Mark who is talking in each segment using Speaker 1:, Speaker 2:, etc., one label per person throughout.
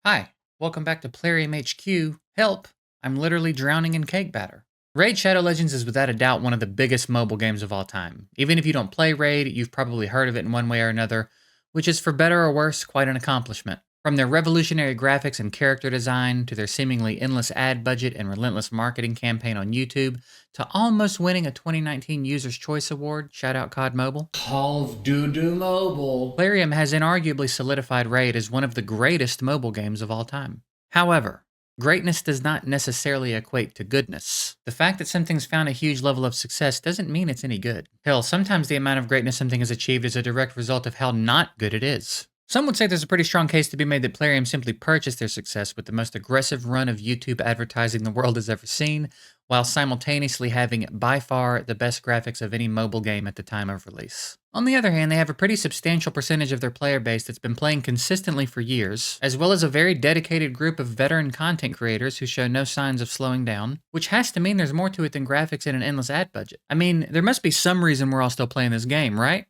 Speaker 1: Hi, welcome back to Plarium HQ. Help! I'm literally drowning in cake batter. Raid Shadow Legends is without a doubt one of the biggest mobile games of all time. Even if you don't play Raid, you've probably heard of it in one way or another, which is for better or worse quite an accomplishment. From their revolutionary graphics and character design, to their seemingly endless ad budget and relentless marketing campaign on YouTube, to almost winning a 2019 User's Choice Award, shout out COD Mobile.
Speaker 2: Call of Duty Mobile.
Speaker 1: Plarium has inarguably solidified Raid as one of the greatest mobile games of all time. However, greatness does not necessarily equate to goodness. The fact that something's found a huge level of success doesn't mean it's any good. Hell, sometimes the amount of greatness something has achieved is a direct result of how not good it is. Some would say there's a pretty strong case to be made that Plarium simply purchased their success with the most aggressive run of YouTube advertising the world has ever seen, while simultaneously having by far the best graphics of any mobile game at the time of release. On the other hand, they have a pretty substantial percentage of their player base that's been playing consistently for years, as well as a very dedicated group of veteran content creators who show no signs of slowing down, which has to mean there's more to it than graphics and an endless ad budget. I mean, there must be some reason we're all still playing this game, right?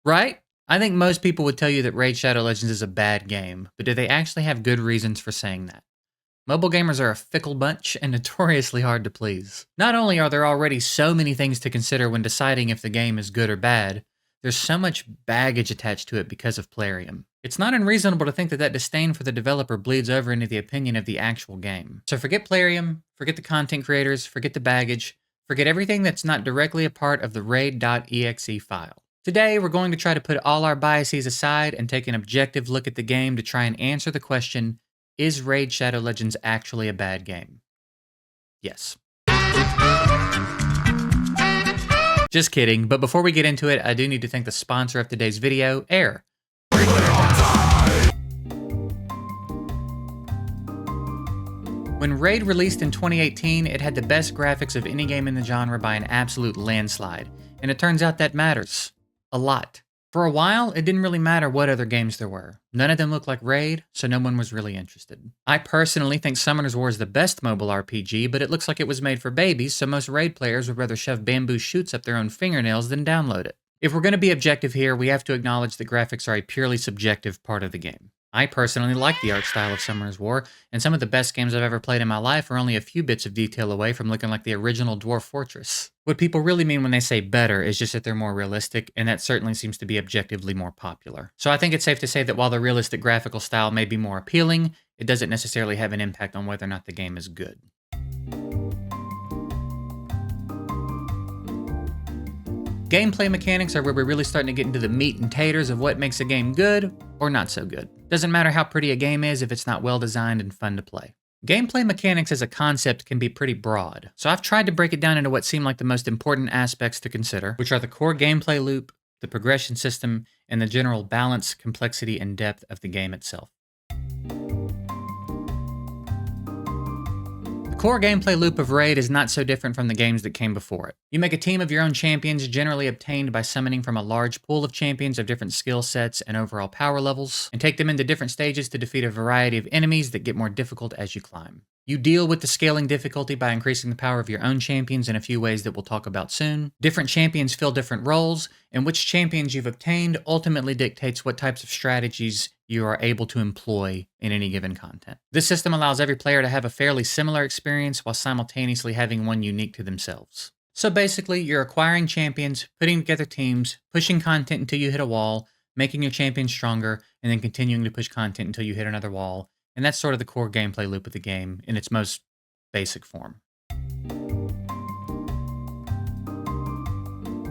Speaker 1: Right? I think most people would tell you that Raid Shadow Legends is a bad game, but do they actually have good reasons for saying that? Mobile gamers are a fickle bunch and notoriously hard to please. Not only are there already so many things to consider when deciding if the game is good or bad, there's so much baggage attached to it because of Plarium. It's not unreasonable to think that that disdain for the developer bleeds over into the opinion of the actual game. So forget Plarium, forget the content creators, forget the baggage, forget everything that's not directly a part of the raid.exe file. Today, we're going to try to put all our biases aside and take an objective look at the game to try and answer the question, is Raid Shadow Legends actually a bad game? Yes. Just kidding, but before we get into it, I do need to thank the sponsor of today's video, Air. When Raid released in 2018, it had the best graphics of any game in the genre by an absolute landslide, and it turns out that matters. A lot. For a while, it didn't really matter what other games there were. None of them looked like Raid, so no one was really interested. I personally think Summoner's War is the best mobile RPG, but it looks like it was made for babies, so most Raid players would rather shove bamboo shoots up their own fingernails than download it. If we're going to be objective here, we have to acknowledge that graphics are a purely subjective part of the game. I personally like the art style of Summoner's War, and some of the best games I've ever played in my life are only a few bits of detail away from looking like the original Dwarf Fortress. What people really mean when they say better is just that they're more realistic, and that certainly seems to be objectively more popular. So I think it's safe to say that while the realistic graphical style may be more appealing, it doesn't necessarily have an impact on whether or not the game is good. Gameplay mechanics are where we're really starting to get into the meat and taters of what makes a game good or not so good. Doesn't matter how pretty a game is if it's not well designed and fun to play. Gameplay mechanics as a concept can be pretty broad, so I've tried to break it down into what seem like the most important aspects to consider, which are the core gameplay loop, the progression system, and the general balance, complexity, and depth of the game itself. The core gameplay loop of Raid is not so different from the games that came before it. You make a team of your own champions, generally obtained by summoning from a large pool of champions of different skill sets and overall power levels, and take them into different stages to defeat a variety of enemies that get more difficult as you climb. You deal with the scaling difficulty by increasing the power of your own champions in a few ways that we'll talk about soon. Different champions fill different roles, and which champions you've obtained ultimately dictates what types of strategies you are able to employ in any given content. This system allows every player to have a fairly similar experience while simultaneously having one unique to themselves. So basically, you're acquiring champions, putting together teams, pushing content until you hit a wall, making your champion stronger, and then continuing to push content until you hit another wall. And that's sort of the core gameplay loop of the game in its most basic form.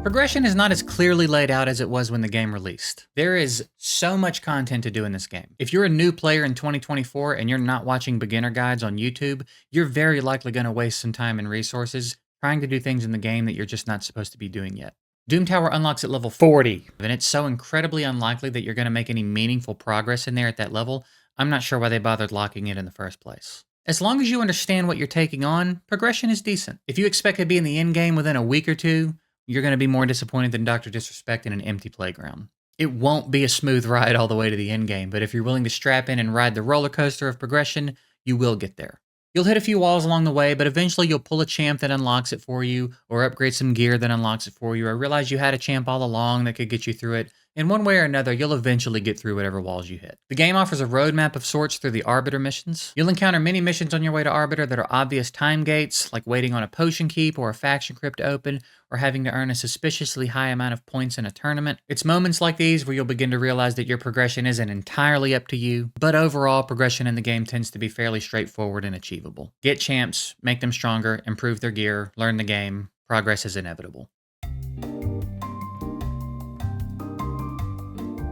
Speaker 1: Progression is not as clearly laid out as it was when the game released. There is so much content to do in this game. If you're a new player in 2024 and you're not watching beginner guides on YouTube, you're very likely going to waste some time and resources trying to do things in the game that you're just not supposed to be doing yet. Doom Tower unlocks at level 40, and it's so incredibly unlikely that you're going to make any meaningful progress in there at that level, I'm not sure why they bothered locking it in the first place. As long as you understand what you're taking on, progression is decent. If you expect to be in the endgame within a week or two, you're going to be more disappointed than Dr. Disrespect in an empty playground. It won't be a smooth ride all the way to the endgame, but if you're willing to strap in and ride the roller coaster of progression, you will get there. You'll hit a few walls along the way, but eventually you'll pull a champ that unlocks it for you, or upgrade some gear that unlocks it for you, or realize you had a champ all along that could get you through it, In one way or another, you'll eventually get through whatever walls you hit. The game offers a roadmap of sorts through the Arbiter missions. You'll encounter many missions on your way to Arbiter that are obvious time gates, like waiting on a potion keep or a faction crypt to open, or having to earn a suspiciously high amount of points in a tournament. It's moments like these where you'll begin to realize that your progression isn't entirely up to you, but overall, progression in the game tends to be fairly straightforward and achievable. Get champs, make them stronger, improve their gear, learn the game. Progress is inevitable.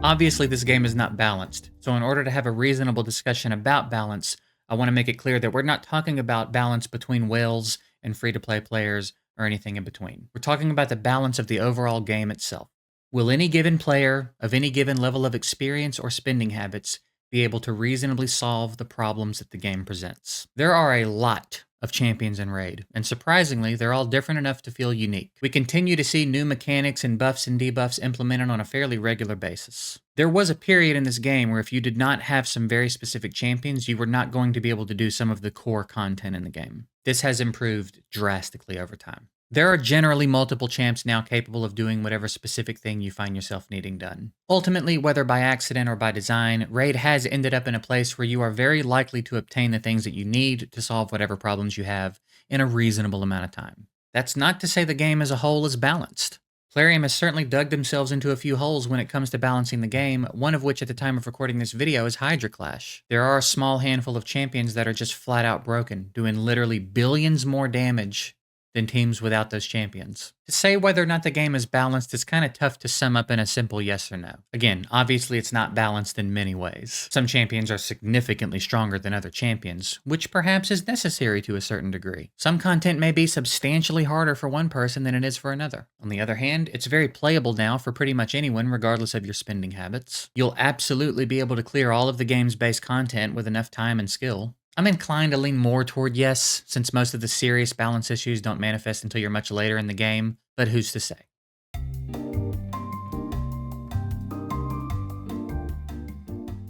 Speaker 1: Obviously, this game is not balanced, so in order to have a reasonable discussion about balance, I want to make it clear that we're not talking about balance between whales and free-to-play players or anything in between. We're talking about the balance of the overall game itself. Will any given player of any given level of experience or spending habits be able to reasonably solve the problems that the game presents? There are a lot of champions in Raid, and surprisingly, they're all different enough to feel unique. We continue to see new mechanics and buffs and debuffs implemented on a fairly regular basis. There was a period in this game where if you did not have some very specific champions, you were not going to be able to do some of the core content in the game. This has improved drastically over time. There are generally multiple champs now capable of doing whatever specific thing you find yourself needing done. Ultimately, whether by accident or by design, Raid has ended up in a place where you are very likely to obtain the things that you need to solve whatever problems you have in a reasonable amount of time. That's not to say the game as a whole is balanced. Plarium has certainly dug themselves into a few holes when it comes to balancing the game, one of which at the time of recording this video is Hydra Clash. There are a small handful of champions that are just flat out broken, doing literally billions more damage than teams without those champions. To say whether or not the game is balanced is kind of tough to sum up in a simple yes or no. Again, obviously it's not balanced in many ways. Some champions are significantly stronger than other champions, which perhaps is necessary to a certain degree. Some content may be substantially harder for one person than it is for another. On the other hand, it's very playable now for pretty much anyone regardless of your spending habits. You'll absolutely be able to clear all of the game's base content with enough time and skill. I'm inclined to lean more toward yes, since most of the serious balance issues don't manifest until you're much later in the game, but who's to say?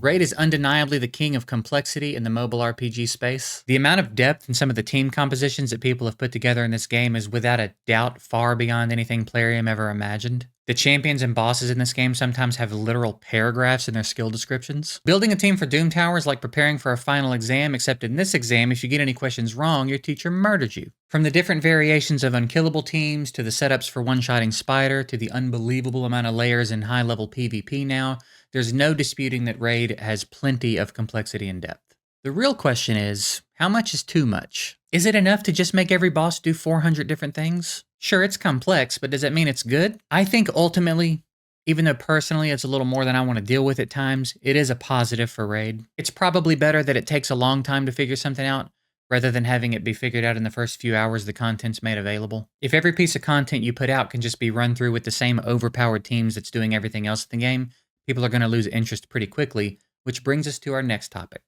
Speaker 1: Raid is undeniably the king of complexity in the mobile RPG space. The amount of depth in some of the team compositions that people have put together in this game is without a doubt far beyond anything Plarium ever imagined. The champions and bosses in this game sometimes have literal paragraphs in their skill descriptions. Building a team for Doom Tower is like preparing for a final exam, except in this exam, if you get any questions wrong, your teacher murders you. From the different variations of unkillable teams, to the setups for one-shotting Spider, to the unbelievable amount of layers in high-level PvP now, there's no disputing that Raid has plenty of complexity and depth. The real question is, how much is too much? Is it enough to just make every boss do 400 different things? Sure, it's complex, but does that mean it's good? I think ultimately, even though personally it's a little more than I want to deal with at times, it is a positive for Raid. It's probably better that it takes a long time to figure something out, rather than having it be figured out in the first few hours the content's made available. If every piece of content you put out can just be run through with the same overpowered teams that's doing everything else in the game, people are going to lose interest pretty quickly, which brings us to our next topic.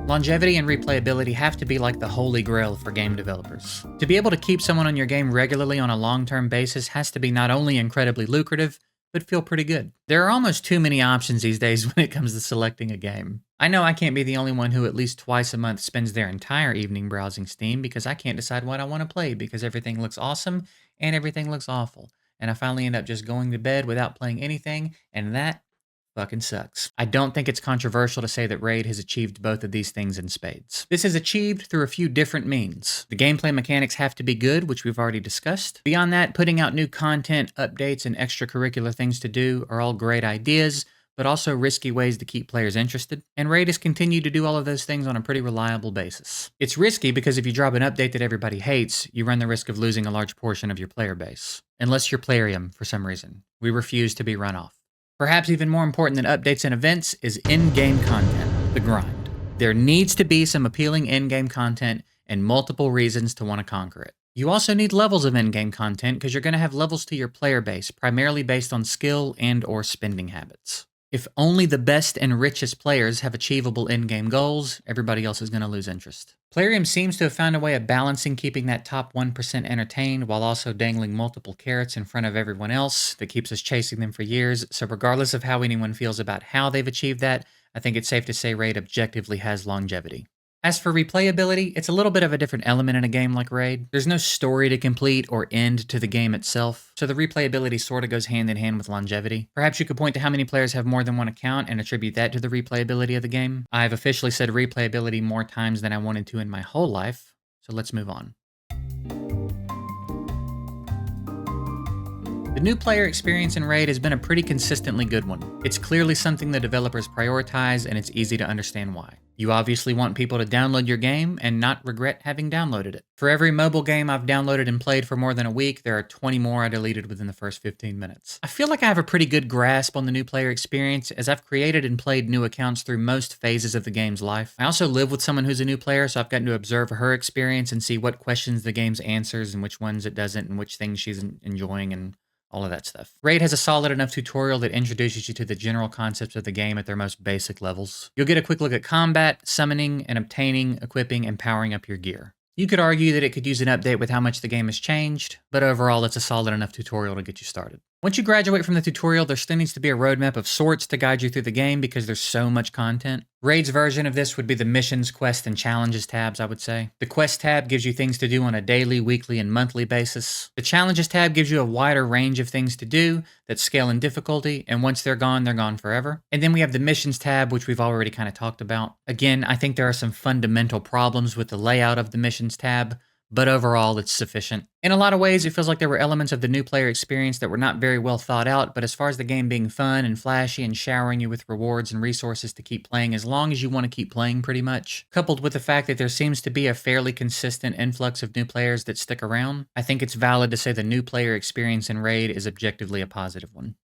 Speaker 1: Longevity and replayability have to be like the holy grail for game developers. To be able to keep someone on your game regularly on a long-term basis has to be not only incredibly lucrative, but feel pretty good. There are almost too many options these days when it comes to selecting a game. I know I can't be the only one who at least twice a month spends their entire evening browsing Steam because I can't decide what I want to play because everything looks awesome and everything looks awful. And I finally end up just going to bed without playing anything, and that fucking sucks. I don't think it's controversial to say that Raid has achieved both of these things in spades. This is achieved through a few different means. The gameplay mechanics have to be good, which we've already discussed. Beyond that, putting out new content, updates, and extracurricular things to do are all great ideas, but also risky ways to keep players interested. And Raid has continued to do all of those things on a pretty reliable basis. It's risky because if you drop an update that everybody hates, you run the risk of losing a large portion of your player base. Unless you're Plarium, for some reason. We refuse to be run off. Perhaps even more important than updates and events is in-game content, the grind. There needs to be some appealing in-game content and multiple reasons to want to conquer it. You also need levels of in-game content because you're going to have levels to your player base, primarily based on skill and or spending habits. If only the best and richest players have achievable in-game goals, everybody else is going to lose interest. Plarium seems to have found a way of balancing keeping that top 1% entertained while also dangling multiple carrots in front of everyone else that keeps us chasing them for years, so regardless of how anyone feels about how they've achieved that, I think it's safe to say Raid objectively has longevity. As for replayability, it's a little bit of a different element in a game like Raid. There's no story to complete or end to the game itself, so the replayability sort of goes hand in hand with longevity. Perhaps you could point to how many players have more than one account and attribute that to the replayability of the game. I've officially said replayability more times than I wanted to in my whole life, so let's move on. The new player experience in Raid has been a pretty consistently good one. It's clearly something the developers prioritize, and it's easy to understand why. You obviously want people to download your game and not regret having downloaded it. For every mobile game I've downloaded and played for more than a week, there are 20 more I deleted within the first 15 minutes. I feel like I have a pretty good grasp on the new player experience, as I've created and played new accounts through most phases of the game's life. I also live with someone who's a new player, so I've gotten to observe her experience and see what questions the game answers and which ones it doesn't and which things she's enjoying and all of that stuff. Raid has a solid enough tutorial that introduces you to the general concepts of the game at their most basic levels. You'll get a quick look at combat, summoning, and obtaining, equipping, and powering up your gear. You could argue that it could use an update with how much the game has changed, but overall it's a solid enough tutorial to get you started. Once you graduate from the tutorial, there still needs to be a roadmap of sorts to guide you through the game because there's so much content. Raid's version of this would be the missions, quest, and challenges tabs, I would say. The quest tab gives you things to do on a daily, weekly, and monthly basis. The challenges tab gives you a wider range of things to do that scale in difficulty, and once they're gone forever. And then we have the missions tab, which we've already kind of talked about. Again, I think there are some fundamental problems with the layout of the missions tab, but overall it's sufficient. In a lot of ways, it feels like there were elements of the new player experience that were not very well thought out, but as far as the game being fun and flashy and showering you with rewards and resources to keep playing as long as you want to keep playing pretty much, coupled with the fact that there seems to be a fairly consistent influx of new players that stick around, I think it's valid to say the new player experience in Raid is objectively a positive one.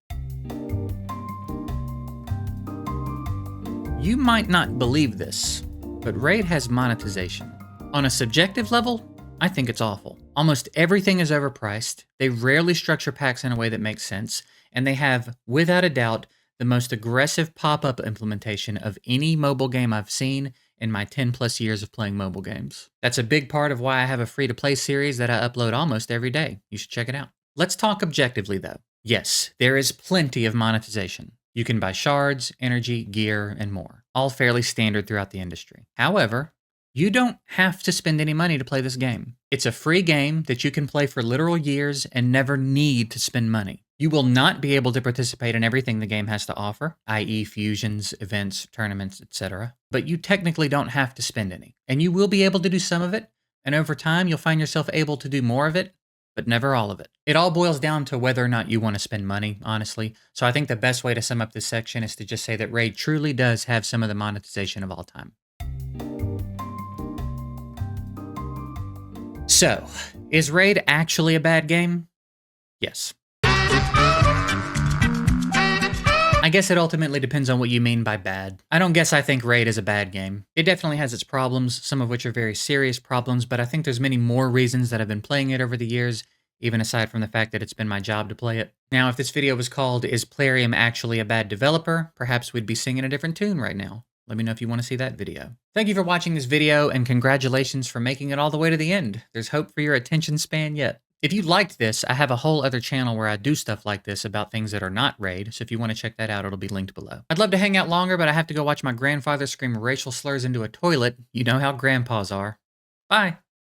Speaker 1: You might not believe this, but Raid has monetization. On a subjective level, I think it's awful. Almost everything is overpriced, they rarely structure packs in a way that makes sense, and they have, without a doubt, the most aggressive pop-up implementation of any mobile game I've seen in my 10 plus years of playing mobile games. That's a big part of why I have a free-to-play series that I upload almost every day. You should check it out. Let's talk objectively though. Yes, there is plenty of monetization. You can buy shards, energy, gear, and more. All fairly standard throughout the industry. However, you don't have to spend any money to play this game. It's a free game that you can play for literal years and never need to spend money. You will not be able to participate in everything the game has to offer, i.e. fusions, events, tournaments, etc. But you technically don't have to spend any. And you will be able to do some of it, and over time you'll find yourself able to do more of it, but never all of it. It all boils down to whether or not you want to spend money, honestly. So I think the best way to sum up this section is to just say that Raid truly does have some of the monetization of all time. So, is Raid actually a bad game? Yes. I guess it ultimately depends on what you mean by bad. I don't guess I think Raid is a bad game. It definitely has its problems, some of which are very serious problems, but I think there's many more reasons that I've been playing it over the years, even aside from the fact that it's been my job to play it. Now, if this video was called, Is Plarium Actually a Bad Developer? Perhaps we'd be singing a different tune right now. Let me know if you want to see that video. Thank you for watching this video, and congratulations for making it all the way to the end. There's hope for your attention span yet. If you liked this, I have a whole other channel where I do stuff like this about things that are not Raid, so if you want to check that out, it'll be linked below. I'd love to hang out longer, but I have to go watch my grandfather scream racial slurs into a toilet. You know how grandpas are. Bye!